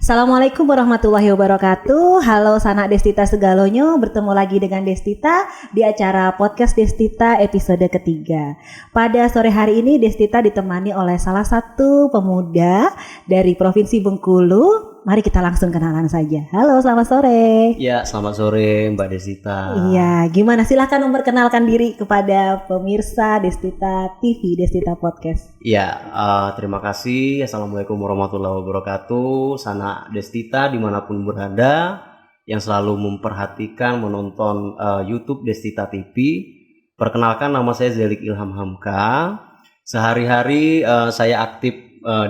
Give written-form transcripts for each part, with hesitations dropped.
Assalamualaikum warahmatullahi wabarakatuh. Halo Sanak Destita Segalonyo, bertemu lagi dengan Destita di acara podcast Destita episode ketiga. Pada sore hari ini Destita ditemani oleh salah satu pemuda dari Provinsi Bengkulu. Mari kita langsung kenalan saja. Halo, selamat sore. Ya, selamat sore Mbak Destita. Iya, gimana? Silahkan memperkenalkan diri kepada pemirsa Destita TV, Destita Podcast. Ya, terima kasih. Assalamualaikum warahmatullahi wabarakatuh. Sanak Destita dimanapun berada, yang selalu memperhatikan menonton YouTube Destita TV. Perkenalkan, nama saya Zelik Ilham Hamka. Sehari-hari saya aktif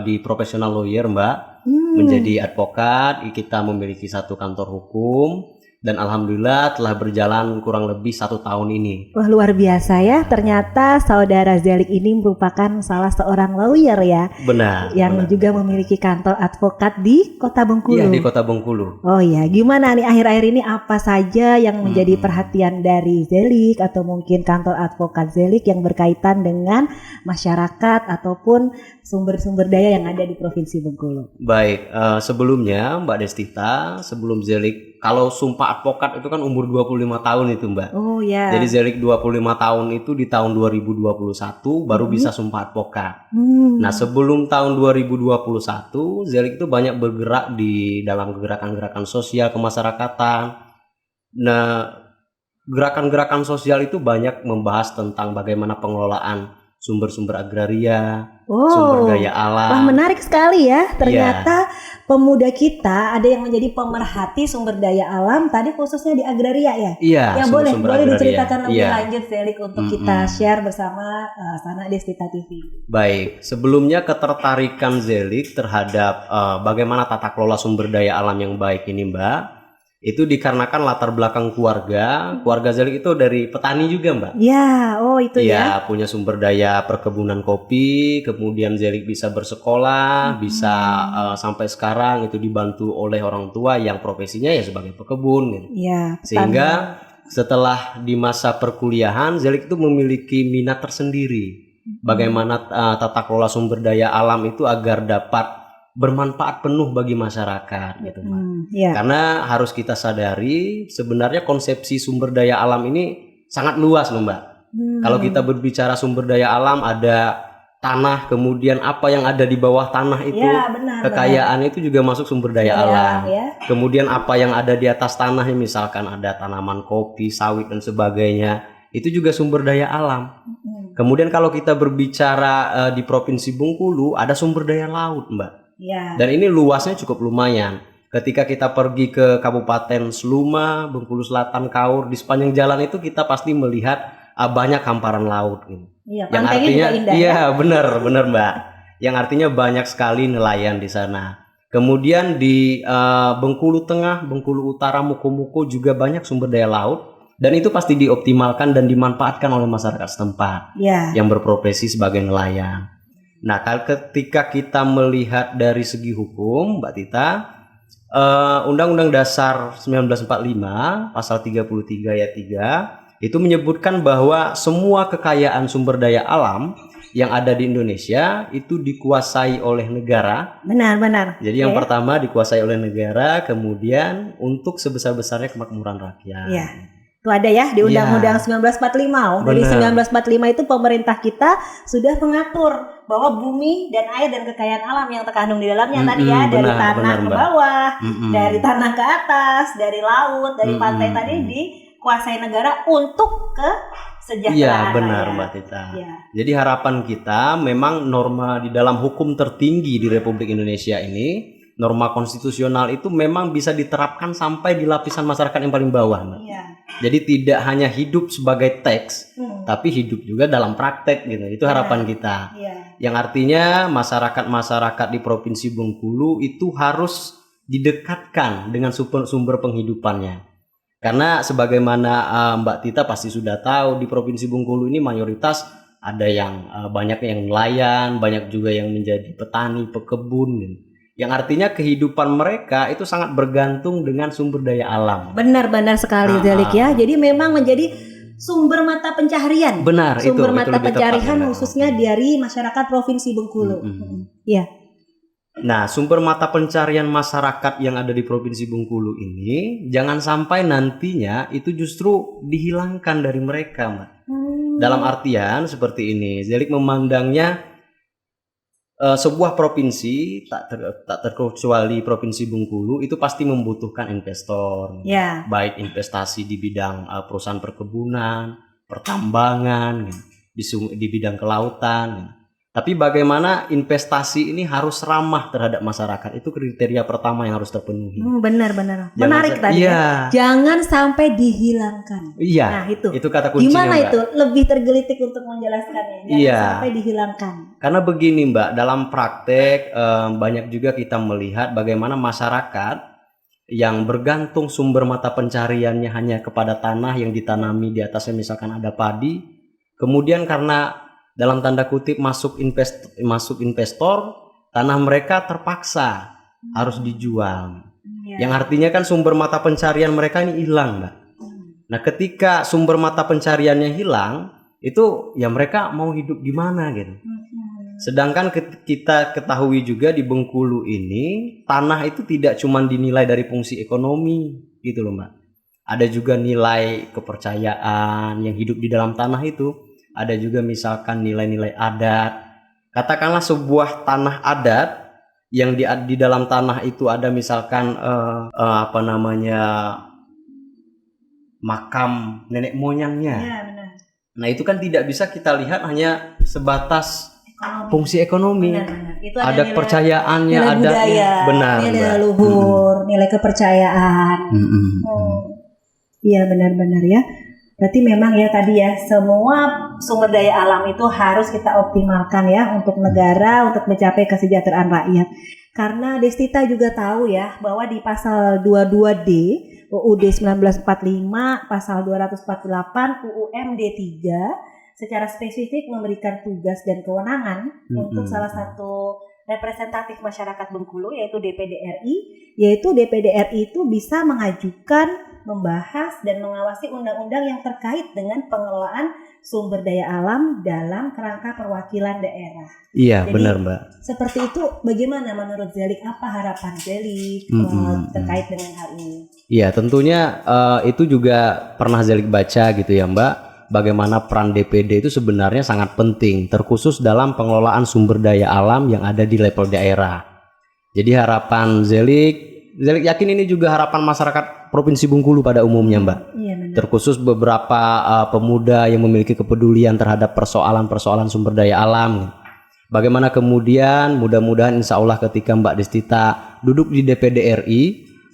di professional lawyer, Mbak. Menjadi advokat. Kita memiliki satu kantor hukum dan alhamdulillah telah berjalan kurang lebih 1 tahun ini. Wah, luar biasa ya, ternyata saudara Zelik ini merupakan salah seorang lawyer ya. Benar. Yang benar. juga memiliki kantor advokat di Kota Bengkulu. Iya, di Kota Bengkulu. Oh iya, gimana nih akhir-akhir ini apa saja yang menjadi perhatian dari Zelik atau mungkin kantor advokat Zelik yang berkaitan dengan masyarakat ataupun sumber-sumber daya yang ada di Provinsi Bengkulu? Baik, sebelumnya Mbak Destita, sebelum Zelik, kalau sumpah advokat itu kan umur 25 tahun itu Mbak. Oh ya. Jadi Zelik 25 tahun itu di tahun 2021 baru bisa sumpah advokat. Nah, sebelum tahun 2021 Zelik itu banyak bergerak di dalam gerakan-gerakan sosial kemasyarakatan. Nah, gerakan-gerakan sosial itu banyak membahas tentang bagaimana pengelolaan sumber-sumber agraria, sumber daya alam. Wah, menarik sekali ya. Ternyata pemuda kita ada yang menjadi pemerhati sumber daya alam, tadi khususnya di agraria ya. Iya. Ya, boleh diceritakan lebih Iya. lanjut Zelik untuk kita share bersama Sanak Destita TV. Baik, sebelumnya ketertarikan Zelik terhadap bagaimana tata kelola sumber daya alam yang baik ini Mbak, itu dikarenakan latar belakang keluarga. Keluarga Zelik itu dari petani juga Mbak. Ya, oh itu ya. Iya, punya sumber daya perkebunan kopi, kemudian Zelik bisa bersekolah, bisa sampai sekarang itu dibantu oleh orang tua yang profesinya ya sebagai pekebun gitu. Iya. Sehingga setelah di masa perkuliahan Zelik itu memiliki minat tersendiri. Bagaimana tata kelola sumber daya alam itu agar dapat bermanfaat penuh bagi masyarakat gitu Mbak. Karena harus kita sadari sebenarnya konsepsi sumber daya alam ini sangat luas loh Mbak. Kalau kita berbicara sumber daya alam, ada tanah, kemudian apa yang ada di bawah tanah itu, kekayaan itu juga masuk sumber daya alam. Kemudian apa yang ada di atas tanah, misalkan ada tanaman kopi, sawit dan sebagainya, itu juga sumber daya alam. Kemudian kalau kita berbicara di Provinsi Bengkulu, ada sumber daya laut Mbak. Dan ini luasnya cukup lumayan. Ketika kita pergi ke Kabupaten Seluma, Bengkulu Selatan, Kaur, di sepanjang jalan itu kita pasti melihat banyak hamparan laut gitu. Yang artinya iya benar Mbak. Yang artinya banyak sekali nelayan di sana. Kemudian di Bengkulu Tengah, Bengkulu Utara, Muko-Muko juga banyak sumber daya laut dan itu pasti dioptimalkan dan dimanfaatkan oleh masyarakat setempat yang berprofesi sebagai nelayan. Nah, ketika kita melihat dari segi hukum, Mbak Tita, Undang-Undang Dasar 1945 pasal 33 ayat 3 itu menyebutkan bahwa semua kekayaan sumber daya alam yang ada di Indonesia itu dikuasai oleh negara. Benar. Jadi yang pertama dikuasai oleh negara, kemudian untuk sebesar-besarnya kemakmuran rakyat. Iya. Itu ada ya di Undang-Undang 1945. Dari 1945 itu pemerintah kita sudah mengatur bahwa bumi dan air dan kekayaan alam yang terkandung di dalamnya tadi ya, dari tanah ke bawah, dari tanah ke atas, dari laut, dari pantai tadi dikuasai negara untuk kesejahteraan. Iya, benar Mbak Tita. Jadi harapan kita memang norma di dalam hukum tertinggi di Republik Indonesia ini, norma konstitusional itu memang bisa diterapkan sampai di lapisan masyarakat yang paling bawah, Mbak. Jadi tidak hanya hidup sebagai teks, tapi hidup juga dalam praktek gitu. Itu harapan kita. Yang artinya masyarakat-masyarakat di Provinsi Bengkulu itu harus didekatkan dengan sumber penghidupannya. Karena sebagaimana Mbak Tita pasti sudah tahu, di Provinsi Bengkulu ini mayoritas ada yang banyak yang nelayan, banyak juga yang menjadi petani, pekebun gitu. Yang artinya kehidupan mereka itu sangat bergantung dengan sumber daya alam. Benar-benar sekali Zelik ya. Jadi memang menjadi sumber mata pencaharian. Benar, sumber itu mata lebih tepat, pencaharian benar. khususnya dari masyarakat Provinsi Bengkulu. Iya. Nah, sumber mata pencarian masyarakat yang ada di Provinsi Bengkulu ini jangan sampai nantinya itu justru dihilangkan dari mereka, Mbak. Dalam artian seperti ini, Zelik memandangnya sebuah provinsi tak terkecuali Provinsi Bengkulu itu pasti membutuhkan investor, baik investasi di bidang perusahaan perkebunan, pertambangan, di bidang kelautan. Tapi bagaimana investasi ini harus ramah terhadap masyarakat, itu kriteria pertama yang harus terpenuhi. Benar-benar menarik tadi ya. Jangan sampai dihilangkan. Iya. Nah itu kata kuncinya. Gimana Mbak? Itu lebih tergelitik untuk menjelaskannya. Jangan sampai dihilangkan. Karena begini Mbak, dalam praktek banyak juga kita melihat bagaimana masyarakat yang bergantung sumber mata pencariannya hanya kepada tanah yang ditanami di atasnya, misalkan ada padi, kemudian karena dalam tanda kutip masuk investor, tanah mereka terpaksa harus dijual. Yang artinya kan sumber mata pencarian mereka ini hilang, Mbak. Nah, ketika sumber mata pencariannya hilang, itu ya mereka mau hidup gimana gitu. Sedangkan kita ketahui juga di Bengkulu ini tanah itu tidak cuma dinilai dari fungsi ekonomi gitu loh, Mbak. Ada juga nilai kepercayaan yang hidup di dalam tanah itu. Ada juga misalkan nilai-nilai adat. Katakanlah sebuah tanah adat yang di dalam tanah itu ada misalkan makam nenek moyangnya. Ya, benar. Nah itu kan tidak bisa kita lihat hanya sebatas fungsi ekonomi. Benar. Itu ada nilai, percayaannya, nilai budaya, benar, nilai leluhur, nilai kepercayaan. Iya benar-benar ya. Berarti memang ya tadi ya, semua sumber daya alam itu harus kita optimalkan ya untuk negara, untuk mencapai kesejahteraan rakyat. Karena Destita juga tahu ya bahwa di pasal 22D UUD 1945, pasal 248 UUMD 3 secara spesifik memberikan tugas dan kewenangan untuk salah satu representatif masyarakat Bengkulu yaitu DPD RI, yaitu DPD RI itu bisa mengajukan, membahas dan mengawasi undang-undang yang terkait dengan pengelolaan sumber daya alam dalam kerangka perwakilan daerah. Iya, benar Mbak. Seperti itu, bagaimana menurut Zelik? Apa harapan Zelik terkait dengan hal ini? Iya, tentunya itu juga pernah Zelik baca gitu ya Mbak. Bagaimana peran DPD itu sebenarnya sangat penting, terkhusus dalam pengelolaan sumber daya alam yang ada di level daerah. Jadi harapan Zelik yakin ini juga harapan masyarakat Provinsi Bengkulu pada umumnya Mbak. Iya, benar. Terkhusus beberapa pemuda yang memiliki kepedulian terhadap persoalan-persoalan sumber daya alam. Bagaimana kemudian mudah-mudahan insya Allah ketika Mbak Destita duduk di DPD RI,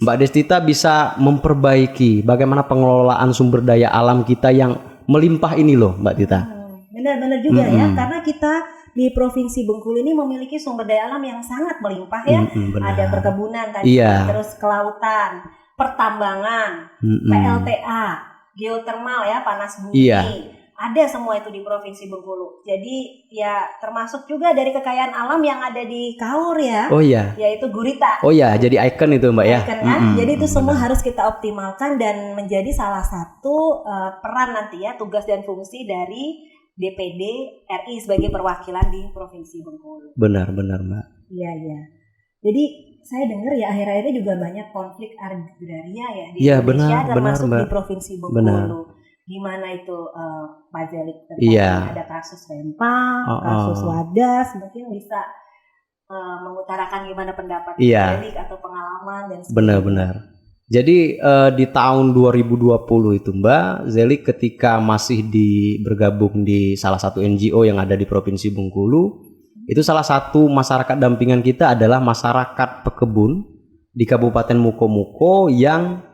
Mbak Destita bisa memperbaiki bagaimana pengelolaan sumber daya alam kita yang melimpah ini loh Mbak Tita. Benar-benar juga ya, karena kita di Provinsi Bengkulu ini memiliki sumber daya alam yang sangat melimpah ya. Ada perkebunan tadi, terus kelautan, pertambangan, PLTA, geotermal ya, panas bumi. Ada semua itu di Provinsi Bengkulu. Jadi ya termasuk juga dari kekayaan alam yang ada di Kaur ya. Oh iya. Yaitu gurita. Oh iya, jadi ikon itu Mbak ya. Icon, kan? Jadi itu semua harus kita optimalkan dan menjadi salah satu peran nanti ya, tugas dan fungsi dari DPD RI sebagai perwakilan di Provinsi Bengkulu. Benar Mbak. Iya. Jadi saya dengar ya akhir-akhir ini juga banyak konflik agraria ya di Indonesia, termasuk benar, di Provinsi Bengkulu. Benar. Gimana itu Pak Zelik tentang ada kasus Rempang, kasus Wadas, mungkin bisa mengutarakan gimana pendapat Zelik atau pengalaman dan sebagainya. Benar. Jadi di tahun 2020 itu Mbak, Zelik ketika masih bergabung di salah satu NGO yang ada di Provinsi Bengkulu, itu salah satu masyarakat dampingan kita adalah masyarakat pekebun di Kabupaten Mukomuko yang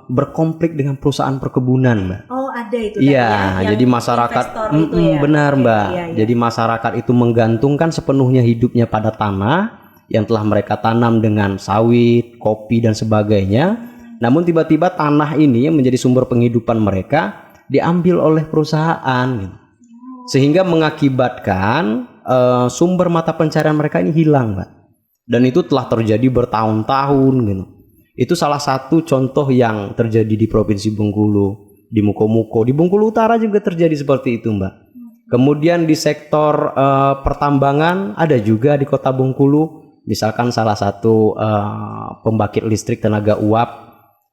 berkonflik dengan perusahaan perkebunan Mbak. Oh ada itu. Iya, jadi masyarakat benar Mbak. Iya. Jadi masyarakat itu menggantungkan sepenuhnya hidupnya pada tanah yang telah mereka tanam dengan sawit, kopi dan sebagainya. Namun tiba-tiba tanah ini yang menjadi sumber penghidupan mereka diambil oleh perusahaan gitu. Sehingga mengakibatkan sumber mata pencarian mereka ini hilang, Mbak. Dan itu telah terjadi bertahun-tahun gitu. Itu salah satu contoh yang terjadi di Provinsi Bengkulu, di Muko-Muko, di Bengkulu Utara juga terjadi seperti itu, Mbak. Kemudian di sektor pertambangan ada juga di Kota Bengkulu, misalkan salah satu pembangkit listrik tenaga uap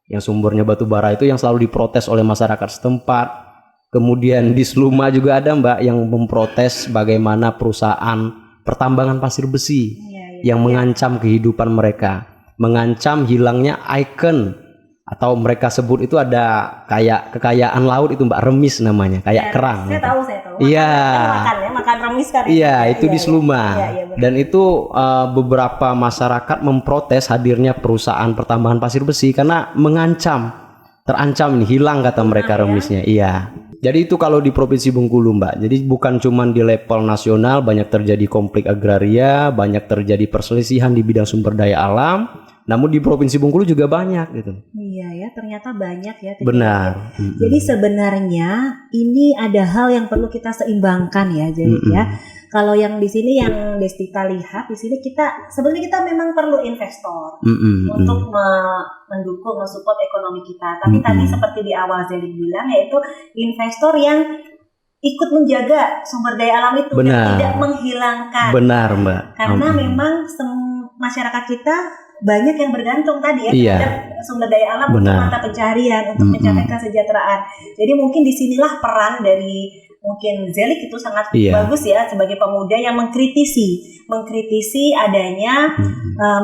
yang sumbernya batu bara itu yang selalu diprotes oleh masyarakat setempat. Kemudian di Seluma juga ada, Mbak, yang memprotes bagaimana perusahaan pertambangan pasir besi yang mengancam kehidupan mereka, mengancam hilangnya ikon atau mereka sebut itu ada kayak kekayaan laut itu, Mbak, remis namanya, kayak kerang. Saya tahu. Iya. Makan remis kan. Iya, itu di Seluma. Dan itu beberapa masyarakat memprotes hadirnya perusahaan pertambangan pasir besi karena terancam ini hilang kata mereka remisnya. Iya. Jadi itu kalau di Provinsi Bengkulu, Mbak. Jadi bukan cuma di level nasional banyak terjadi konflik agraria, banyak terjadi perselisihan di bidang sumber daya alam, namun di Provinsi Bengkulu juga banyak gitu. Iya ya, ternyata banyak ya. Benar. Jadi sebenarnya ini ada hal yang perlu kita seimbangkan ya, jadi ya. Kalau yang di sini yang Destita lihat di sini sebenarnya kita memang perlu investor untuk mendukung, mensupport ekonomi kita. Tapi tadi seperti di awal Zelik bilang, yaitu investor yang ikut menjaga sumber daya alam itu dan tidak menghilangkan. Benar, Mbak. Karena memang masyarakat kita banyak yang bergantung tadi ya terhadap sumber daya alam untuk mata pencaharian, untuk mencapai kesejahteraan. Jadi mungkin disinilah peran dari mungkin Zelik itu sangat bagus ya sebagai pemuda yang mengkritisi adanya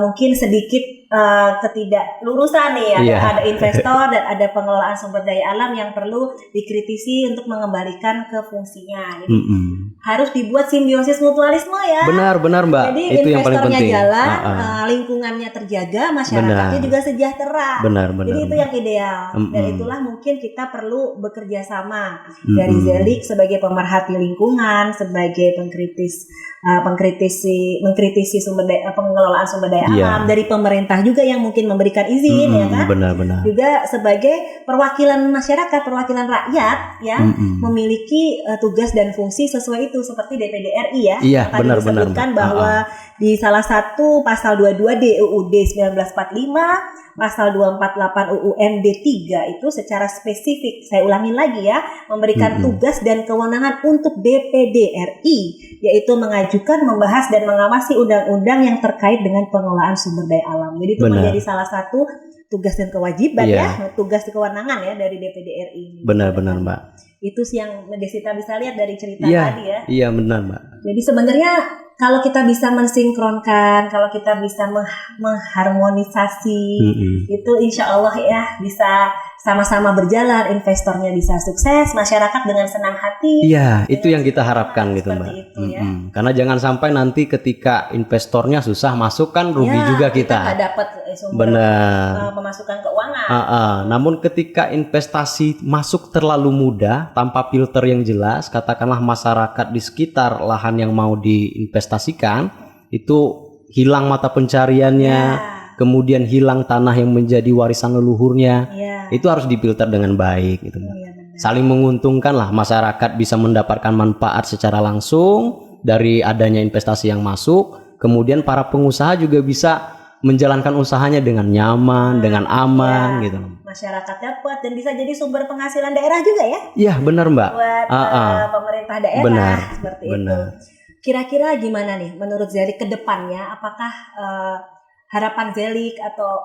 mungkin sedikit ketidaklurusan nih ada investor dan ada pengelolaan sumber daya alam yang perlu dikritisi untuk mengembalikan ke fungsinya. Jadi harus dibuat simbiosis mutualisme ya. Benar Mbak. Jadi itu yang paling penting. Jalan, lingkungannya terjaga, masyarakatnya juga sejahtera. Benar. Jadi itu yang ideal. Dan itulah mungkin kita perlu bekerja sama dari Zelik sebagai pemerhati lingkungan, sebagai mengkritisi sumber daya, pengelolaan sumber daya alam, dari pemerintah juga yang mungkin memberikan izin ya kan. Benar. Juga sebagai perwakilan masyarakat, perwakilan rakyat yang memiliki tugas dan fungsi sesuai itu seperti DPD RI ya. Iya, tadi disebutkan bahwa di salah satu pasal 22 DUUD 1945, pasal 248 UUMD 3 itu secara spesifik, saya ulangin lagi ya, memberikan tugas dan kewenangan untuk DPD RI, yaitu mengajukan, membahas dan mengawasi undang-undang yang terkait dengan pengelolaan sumber daya alam. Jadi itu menjadi salah satu tugas dan kewajiban tugas dan kewenangan ya dari DPD RI. Benar Mbak. Itu sih yang Desita bisa lihat dari cerita tadi ya. Iya benar Mbak. Jadi sebenarnya kalau kita bisa mensinkronkan, kalau kita bisa mengharmonisasi, itu insya Allah ya bisa sama-sama berjalan, investornya bisa sukses, masyarakat dengan senang hati. Iya, itu yang kita harapkan gitu Mbak. Itu, ya. Karena jangan sampai nanti ketika investornya susah masuk kan rugi juga kita. Kita dapat sumber pemasukan keuangan. Namun ketika investasi masuk terlalu mudah tanpa filter yang jelas, katakanlah masyarakat di sekitar lahan yang mau diinvestasikan itu hilang mata pencariannya. Kemudian hilang tanah yang menjadi warisan leluhurnya, itu harus difilter dengan baik gitu, Mbak. Saling menguntungkan lah, masyarakat bisa mendapatkan manfaat secara langsung dari adanya investasi yang masuk, kemudian para pengusaha juga bisa menjalankan usahanya dengan nyaman, dengan aman gitu. Masyarakat dapat dan bisa jadi sumber penghasilan daerah juga ya. Iya benar Mbak. Buat pemerintah daerah seperti itu. Kira-kira gimana nih menurut Zelik ke depannya, apakah harapan Zelik atau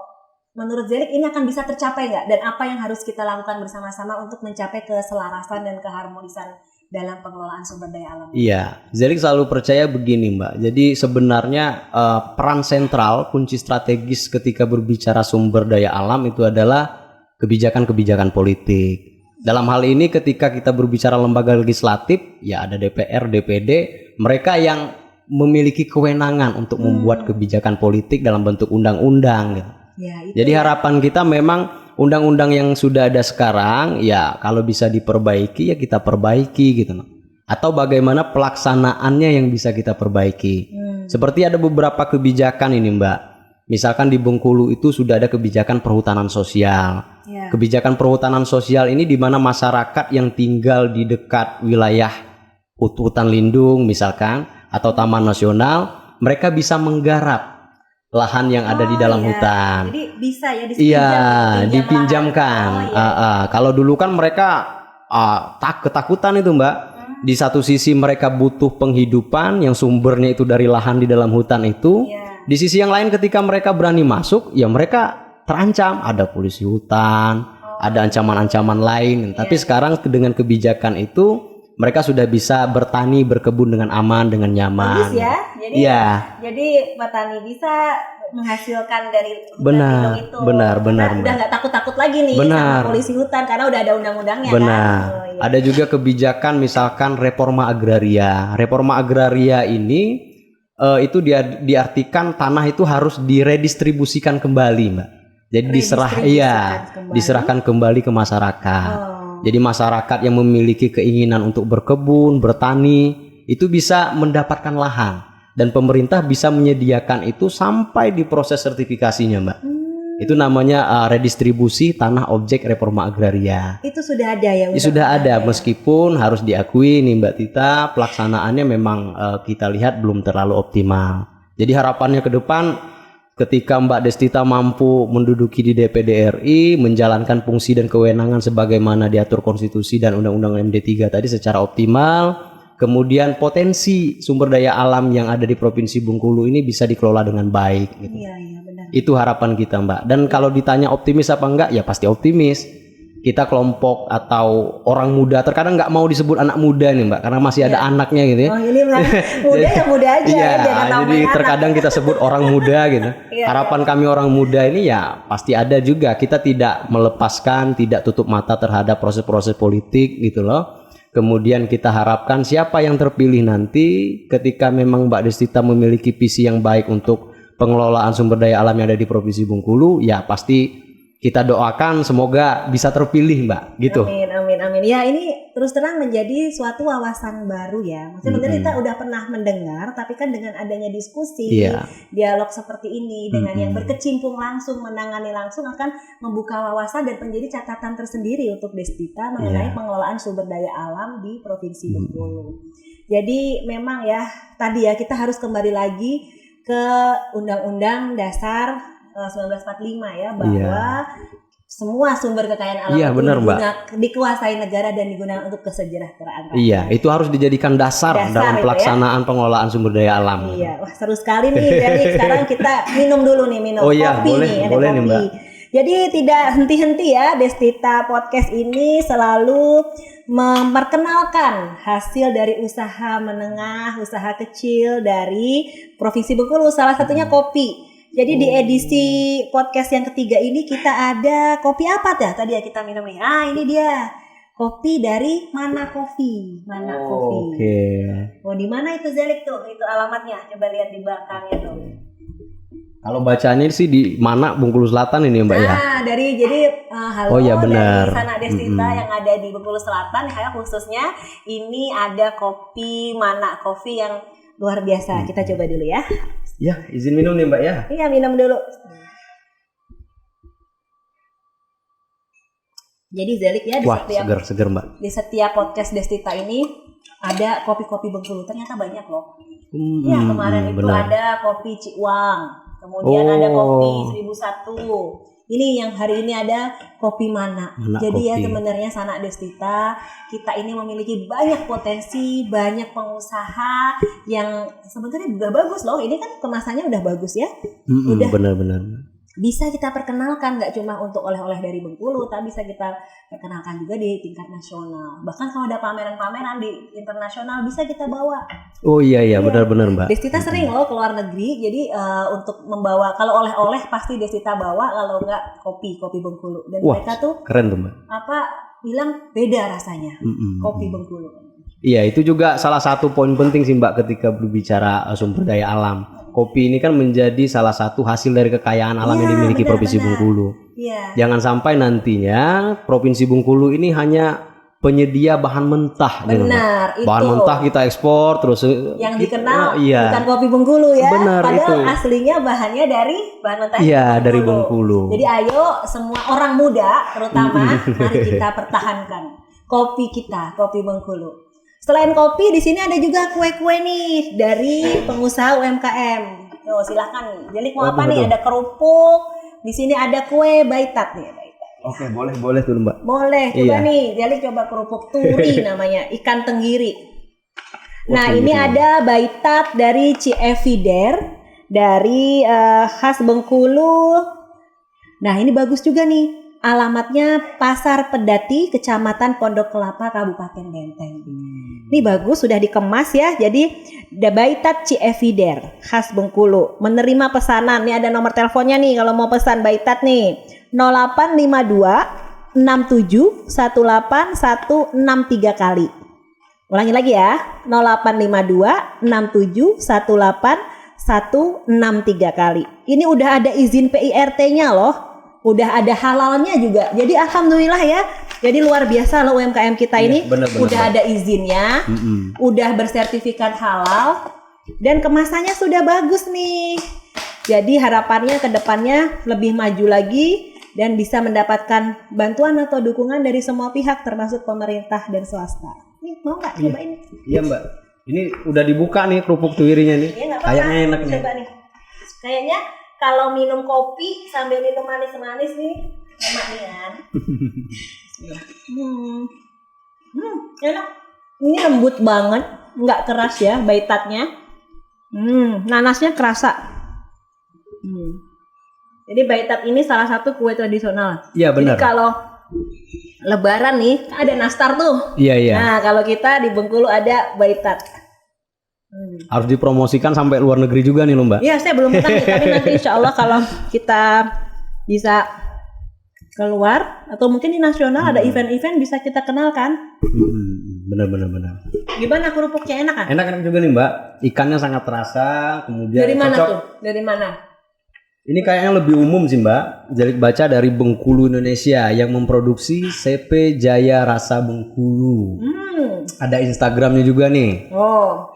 menurut Zelik ini akan bisa tercapai nggak? Dan apa yang harus kita lakukan bersama-sama untuk mencapai keselarasan dan keharmonisan dalam pengelolaan sumber daya alam? Iya, Zelik selalu percaya begini Mbak. Jadi sebenarnya peran sentral, kunci strategis ketika berbicara sumber daya alam itu adalah kebijakan-kebijakan politik. Dalam hal ini ketika kita berbicara lembaga legislatif, ya ada DPR, DPD, mereka yang memiliki kewenangan untuk membuat kebijakan politik dalam bentuk undang-undang gitu. Jadi harapan kita memang undang-undang yang sudah ada sekarang ya kalau bisa diperbaiki ya kita perbaiki gitu. Atau bagaimana pelaksanaannya yang bisa kita perbaiki. Seperti ada beberapa kebijakan ini Mbak. Misalkan di Bengkulu itu sudah ada kebijakan perhutanan sosial. Ya. Kebijakan perhutanan sosial ini di mana masyarakat yang tinggal di dekat wilayah hutan lindung misalkan atau taman nasional, mereka bisa menggarap lahan yang ada di dalam hutan. Jadi bisa ya dipinjamkan. Kalau dulu kan mereka ketakutan itu Mbak. Di satu sisi mereka butuh penghidupan yang sumbernya itu dari lahan di dalam hutan itu. Di sisi yang lain ketika mereka berani masuk, ya mereka terancam. Ada polisi hutan, ada ancaman-ancaman lain. Tapi sekarang dengan kebijakan itu, mereka sudah bisa bertani, berkebun dengan aman, dengan nyaman. Bagus ya. Jadi petani bisa menghasilkan dari benar, itu. Benar. Udah nggak takut-takut lagi nih sama polisi hutan karena udah ada undang-undangnya kan. Ada juga kebijakan misalkan reforma agraria. Reforma agraria ini itu diartikan tanah itu harus diredistribusikan kembali, Mbak. Jadi diserahkan kembali ke masyarakat. Jadi masyarakat yang memiliki keinginan untuk berkebun, bertani, itu bisa mendapatkan lahan. Dan pemerintah bisa menyediakan itu sampai di proses sertifikasinya, Mbak. Itu namanya redistribusi tanah objek reforma agraria. Itu sudah ada ya? Sudah ada, meskipun harus diakui nih Mbak Tita, pelaksanaannya memang kita lihat belum terlalu optimal. Jadi harapannya ke depan, ketika Mbak Destita mampu menduduki di DPD RI, menjalankan fungsi dan kewenangan sebagaimana diatur konstitusi dan undang-undang MD3 tadi secara optimal, kemudian potensi sumber daya alam yang ada di Provinsi Bengkulu ini bisa dikelola dengan baik. Gitu. Iya, benar. Itu harapan kita, Mbak. Dan kalau ditanya optimis apa enggak, ya pasti optimis. Kita kelompok atau orang muda, terkadang nggak mau disebut anak muda nih Mbak, karena masih ada anaknya gitu ya. Ini muda ya muda aja. Jadi terkadang kita sebut orang muda gitu. Harapan kami orang muda ini ya pasti ada juga. Kita tidak melepaskan, tidak tutup mata terhadap proses-proses politik gitu loh. Kemudian kita harapkan siapa yang terpilih nanti ketika memang Mbak Destita memiliki visi yang baik untuk pengelolaan sumber daya alam yang ada di Provinsi Bengkulu, ya pasti kita doakan semoga bisa terpilih Mbak, gitu. Amin. Ya ini terus terang menjadi suatu wawasan baru ya. Maksudnya kita udah pernah mendengar, tapi kan dengan adanya diskusi, dialog seperti ini dengan yang berkecimpung langsung, menangani langsung akan membuka wawasan dan menjadi catatan tersendiri untuk Destita mengenai pengelolaan sumber daya alam di Provinsi Bengkulu. Jadi memang ya tadi ya kita harus kembali lagi ke Undang-Undang Dasar 1945 ya, bahwa semua sumber kekayaan alam dikuasai negara dan digunakan untuk kesejahteraan rakyat. Iya, itu harus dijadikan dasar dalam pelaksanaan pengelolaan sumber daya alam. Iya, wah seru sekali nih. Jadi sekarang kita minum dulu nih, kopi nih, ada kopi. Nih, Mbak. Jadi tidak henti-henti ya, Destita Podcast ini selalu memperkenalkan hasil dari usaha menengah, usaha kecil dari Provinsi Bengkulu, salah satunya kopi. Jadi di edisi podcast yang ketiga ini kita ada kopi apa dah tadi ya kita minum nih. Ini dia. Kopi dari Mana Coffee. Oke. Oh, di mana itu Zelik tuh? Itu alamatnya. Coba lihat di belakangnya dong. Kalau bacanya sih di Mana Bengkulu Selatan ini Mbak ya. Halo dari Sana Destita yang ada di Bengkulu Selatan ya, khususnya ini ada kopi Mana Coffee yang luar biasa. Kita coba dulu ya. Ya, izin minum nih Mbak ya. Iya, minum dulu. Jadi Zelik ya seger Mbak. Di setiap podcast Destita ini ada kopi-kopi Bengkulu. Ternyata banyak loh. Kemarin itu ada kopi Ciwang. Kemudian ada kopi 1001. Ini yang hari ini ada kopi Mana. Jadi kopi. Sebenarnya Sana Destita kita ini memiliki banyak potensi, banyak pengusaha yang sebenarnya udah bagus loh. Ini kan kemasannya udah bagus ya. Udah benar-benar. Bisa kita perkenalkan nggak cuma untuk oleh-oleh dari Bengkulu, tapi bisa kita perkenalkan juga di tingkat nasional. Bahkan kalau ada pameran-pameran di internasional bisa kita bawa. Oh iya benar-benar Mbak. Destita sering loh ke luar negeri, jadi untuk membawa kalau oleh-oleh pasti Destita bawa, kalau nggak kopi Bengkulu. Dan mereka tuh keren tuh Mbak. Bilang beda rasanya kopi Bengkulu. Iya, itu juga salah satu poin penting sih Mbak ketika berbicara sumber daya alam. Kopi ini kan menjadi salah satu hasil dari kekayaan alam yang dimiliki Provinsi Bengkulu. Jangan sampai nantinya Provinsi Bengkulu ini hanya penyedia bahan mentah gitu, Mbak. Benar, itu. Bahan mentah kita ekspor terus Yang dikenal iya. bukan kopi Bengkulu ya. Benar, padahal itu. aslinya bahannya dari bahan mentah Iya, dari Bengkulu. Jadi ayo semua orang muda terutama mari kita pertahankan kopi kita, kopi Bengkulu. Selain kopi di sini ada juga kue-kue nih dari pengusaha UMKM. Tuh silakan. Jadi mau apa nih? Ada kerupuk. Di sini ada kue baitat nih. Oke, boleh tuh, Mbak. Boleh, coba Iya. nih. Jadi coba kerupuk turi namanya, ikan tenggiri. Nah, Oke, ini gitu. ada baitat dari Cievider dari khas Bengkulu. Nah, ini bagus juga nih. Alamatnya Pasar Pedati, Kecamatan Pondok Kelapa, Kabupaten Benteng. Ini bagus, sudah dikemas ya. Jadi ada baitat Cievider khas Bengkulu. Menerima pesanan. Nih ada nomor teleponnya nih kalau mau pesan baitat nih. 0852 67 18 163 kali. Ulangi lagi ya. 0852 67 18 163 kali. Ini udah ada izin PIRT-nya loh. Udah ada halalnya juga. Jadi alhamdulillah ya. Jadi luar biasa loh UMKM kita ini. bener, udah ada izinnya. Udah bersertifikat halal dan kemasannya sudah bagus nih. Jadi harapannya ke depannya lebih maju lagi dan bisa mendapatkan bantuan atau dukungan dari semua pihak termasuk pemerintah dan swasta. Nih, mau nggak coba ini? Iya, Mbak. Ini udah dibuka nih kerupuk tuirinya nih. Iya, nggak apa-apa. Kayaknya enak nih. Coba nih. Kayaknya kalau minum kopi sambil minum manis-manis nih, enak nih kan. Bismillah. Enak. Ini lembut banget, nggak keras ya baitatnya. Nanasnya kerasa. Jadi baitat ini salah satu kue tradisional. Iya, benar. Jadi kalau Lebaran nih ada nastar tuh. Iya. Nah kalau kita di Bengkulu ada baitat. Harus dipromosikan sampai luar negeri juga nih loh, Mbak. Iya saya belum pernah nih, tapi nanti insya Allah kalau kita bisa keluar atau mungkin di nasional ada event-event bisa kita kenalkan. Benar. Gimana kerupuknya, enak kan? Enak juga nih, Mbak. Ikannya sangat terasa, kemudian Dari mana cocok. tuh? Dari mana? Ini kayaknya lebih umum sih, Mbak. Jadi baca dari Bengkulu Indonesia yang memproduksi CP Jaya Rasa Bengkulu. Ada Instagramnya juga nih. Oh.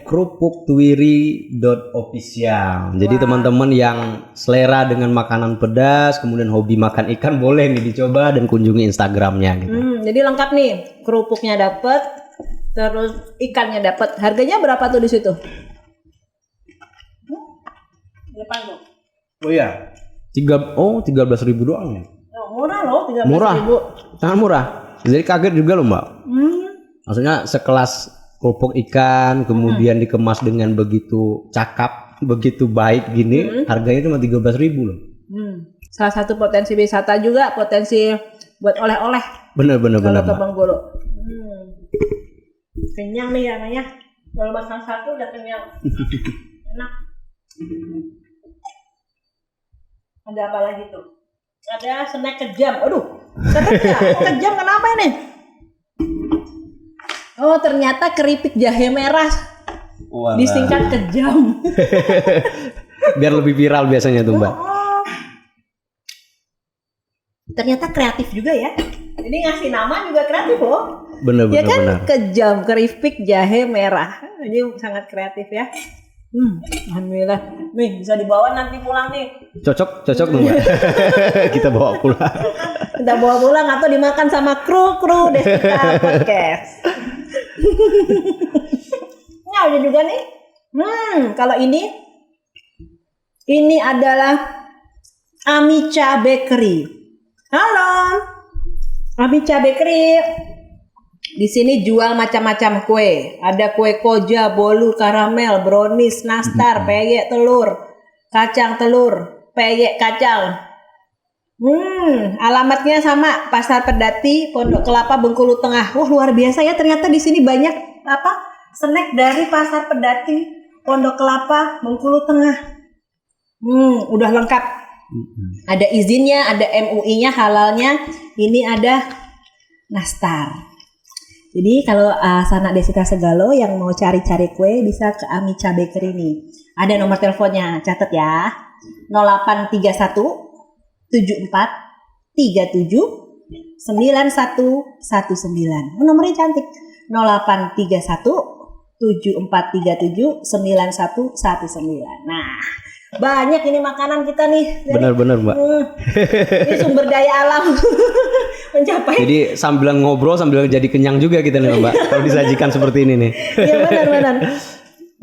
@kerupuktuiri.official. Jadi teman-teman yang selera dengan makanan pedas, kemudian hobi makan ikan, boleh nih dicoba dan kunjungi Instagramnya gitu. Jadi lengkap nih, kerupuknya dapet, terus ikannya dapet. Harganya berapa tuh di situ? Depan tuh. Oh iya. 13.000 doang nih. Oh, murah loh, 13.000. Murah. Sangat murah. Jadi kaget juga loh, Mbak. Maksudnya sekelas kerupuk ikan kemudian dikemas dengan begitu cakep, begitu baik gini, harganya cuma 13.000 loh. Salah satu potensi wisata juga, potensi buat oleh-oleh. Bener. Kalau ke Mbak. Bengkulu. Kenyang nih namanya. Kalau makan satu udah kenyang. Enak. Ada apa lagi tuh? Ada snack kejam. Aduh, kejam kenapa ini? Oh, ternyata keripik jahe merah. Walah. Disingkat kejam. Biar lebih viral biasanya tuh, Mbak. Ternyata kreatif juga ya. Jadi ngasih nama juga kreatif loh. Bener. Ya kan, kejam keripik jahe merah. Ini sangat kreatif ya. Alhamdulillah. Nih bisa dibawa nanti pulang nih. Cocok tuh, Mbak. Kita bawa pulang. Kita bawa pulang atau dimakan sama kru Destita Podcast. Ini ada juga nih. Kalau ini adalah Amica Bakery. Halo, Amica Bakery. Di sini jual macam-macam kue. Ada kue koja, bolu, karamel, brownies, nastar, peyek telur, kacang telur, peyek kacang. Alamatnya sama, Pasar Pedati, Pondok Kelapa, Bengkulu Tengah. Wah, luar biasa ya, ternyata di sini banyak snack dari Pasar Pedati, Pondok Kelapa, Bengkulu Tengah. Udah lengkap. Ada izinnya, ada MUI-nya, halalnya. Ini ada nastar. Jadi kalau sanak Desita Segalo yang mau cari-cari kue bisa ke Amica Bakery ini. Ada nomor teleponnya, catat ya. 0831 74 37 9119. Nomornya cantik. 0831 7437 9119. Nah, banyak ini makanan kita nih. Benar-benar, Mbak. Ini sumber daya alam mencapai. Jadi sambil ngobrol sambil jadi kenyang juga kita nih, Mbak. Kalau disajikan seperti ini nih. Iya, benar-benar.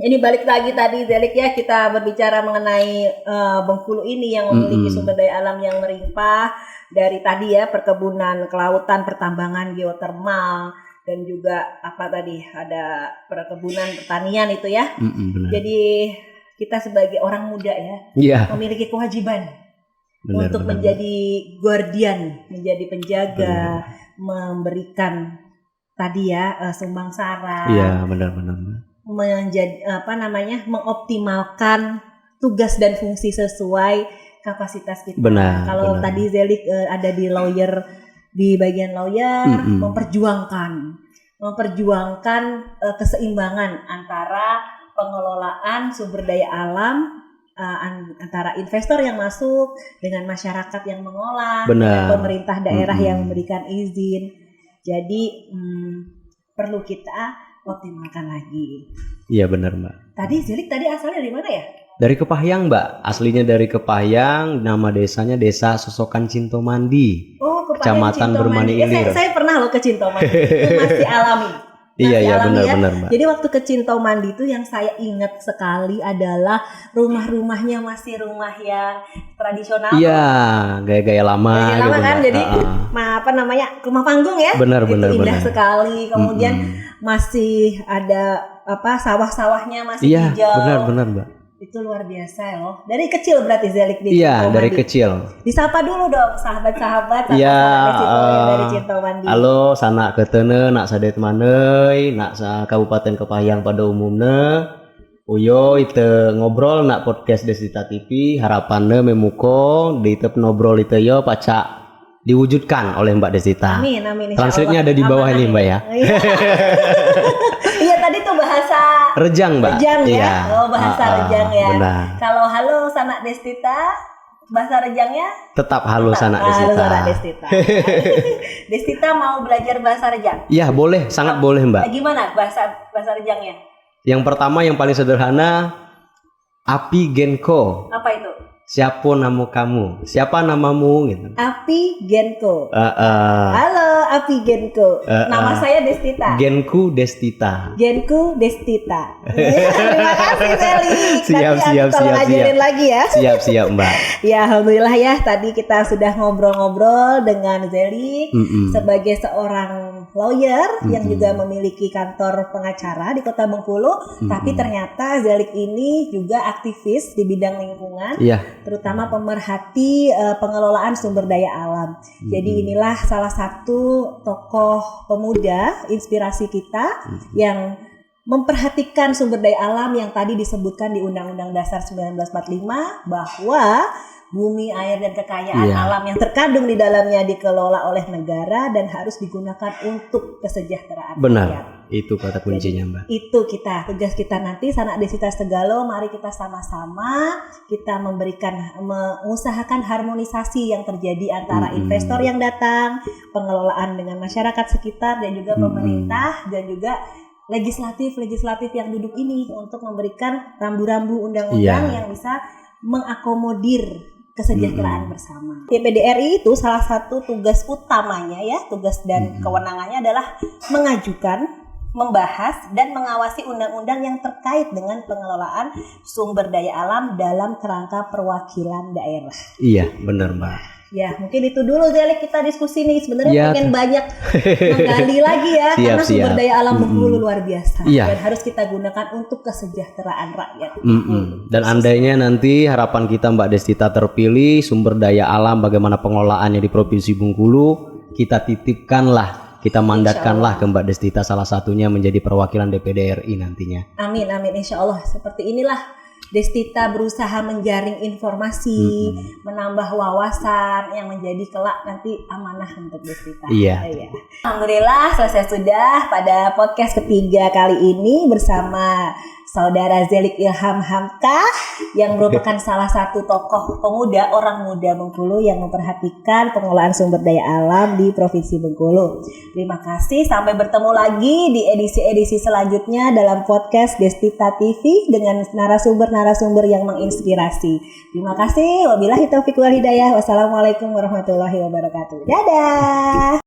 Ini balik lagi tadi Zelik ya, kita berbicara mengenai Bengkulu ini yang memiliki sumber daya alam yang melimpah. Dari tadi ya, perkebunan, kelautan, pertambangan, geotermal, dan juga apa tadi, ada perkebunan, pertanian itu ya. Benar. Jadi kita sebagai orang muda ya, memiliki kewajiban untuk menjadi guardian, menjadi penjaga, memberikan tadi ya sumbangsara. Iya, benar-benar. Menjadi mengoptimalkan tugas dan fungsi sesuai kapasitas kita. Kalau tadi Zelik ada di lawyer, di bagian lawyer, memperjuangkan keseimbangan antara pengelolaan sumber daya alam, antara investor yang masuk dengan masyarakat yang mengolah, dengan pemerintah daerah yang memberikan izin. Jadi perlu kita optimalkan lagi. Iya, benar, Mbak. Tadi Zelik asalnya dari mana ya? Dari Kepahyang, Mbak. Aslinya dari Kepahyang, nama desanya Desa Sosokan Cintomandi. Oh, Kecamatan Bermani Ilir. Saya pernah loh ke Cintomandi. Itu masih alami. Iya, benar-benar, Mbak. Jadi waktu ke Cintomandi itu yang saya ingat sekali adalah rumah-rumahnya masih rumah yang tradisional. Iya, gaya-gaya lama. Gaya lama kan, jadi rumah panggung ya. Benar. Indah sekali. Kemudian masih ada sawah-sawahnya masih hijau. Iya, benar, Mbak. Itu luar biasa loh. Dari kecil berarti Zelik di Cintomandi. Iya, dari kecil. Disapa dulu dong sahabat-sahabat dari Cintomandi. Halo, sanak ketene, nak sadet manei, nak sa Kabupaten Kepahyang pada umumnya. Uyo itu ngobrol nak podcast Desita TV, harapannya memuko di tep ngobrol itu yo pacak diwujudkan oleh Mbak Desita. Amin. Translate-nya ada di bawah ini, Mbak ya. Iya, tadi tuh bahasa Rejang, Mbak. Rejang ya. Iya. Bahasa Rejang ya. Benar. Kalau halo sanak Destita, bahasa Rejangnya tetap halo sanak Destita. Destita mau belajar bahasa Rejang? Iya, boleh, sangat boleh, Mbak. Gimana bahasa Rejangnya? Yang pertama yang paling sederhana, Api Genko. Apa itu? Siapa nama kamu? Siapa namamu gitu. Api Genko. Halo Api Genko. Nama saya Destita. Genku Destita. Terima kasih Sally. Siap. Ngajarin lagi ya. Siap, Mbak. Ya, alhamdulillah ya, tadi kita sudah ngobrol-ngobrol dengan Zeli sebagai seorang lawyer yang juga memiliki kantor pengacara di Kota Bengkulu. Tapi ternyata Zelik ini juga aktivis di bidang lingkungan. Iya. Terutama pemerhati pengelolaan sumber daya alam. Jadi inilah salah satu tokoh pemuda inspirasi kita yang memperhatikan sumber daya alam yang tadi disebutkan di Undang-Undang Dasar 1945 bahwa bumi, air, dan kekayaan alam yang terkandung di dalamnya dikelola oleh negara dan harus digunakan untuk kesejahteraan rakyat. Itu kata kuncinya, Mbak. Itu tugas kita nanti Sanak Desita Tegalo, mari kita sama-sama kita mengusahakan harmonisasi yang terjadi antara investor yang datang, pengelolaan dengan masyarakat sekitar dan juga pemerintah dan juga legislatif yang duduk ini untuk memberikan rambu-rambu undang-undang yang bisa mengakomodir kesejahteraan bersama. DPD RI itu salah satu tugas utamanya tugas dan kewenangannya adalah mengajukan, membahas dan mengawasi undang-undang yang terkait dengan pengelolaan sumber daya alam dalam kerangka perwakilan daerah. Iya, benar, Mbak. Ya, mungkin itu dulu Zelik kita diskusi nih. Sebenarnya pengen banyak menggali lagi ya, karena sumber daya alam Bengkulu luar biasa dan harus kita gunakan untuk kesejahteraan rakyat. Dan andainya nanti harapan kita Mbak Destita terpilih, sumber daya alam bagaimana pengelolaannya di Provinsi Bengkulu, kita titipkanlah, kita mandatkanlah ke Mbak Destita salah satunya menjadi perwakilan DPD RI nantinya. Amin, insya Allah. Seperti inilah Destita berusaha menjaring informasi, menambah wawasan yang menjadi kelak nanti amanah untuk Destita. Iya. Alhamdulillah selesai sudah pada podcast ketiga kali ini bersama Saudara Zelik Ilham Hamka yang merupakan salah satu tokoh pemuda, orang muda Bengkulu yang memperhatikan pengelolaan sumber daya alam di Provinsi Bengkulu. Terima kasih, sampai bertemu lagi di edisi-edisi selanjutnya dalam podcast Destita TV dengan narasumber-narasumber yang menginspirasi. Terima kasih, wabillahi taufiq wal hidayah. Wassalamualaikum warahmatullahi wabarakatuh. Dadah.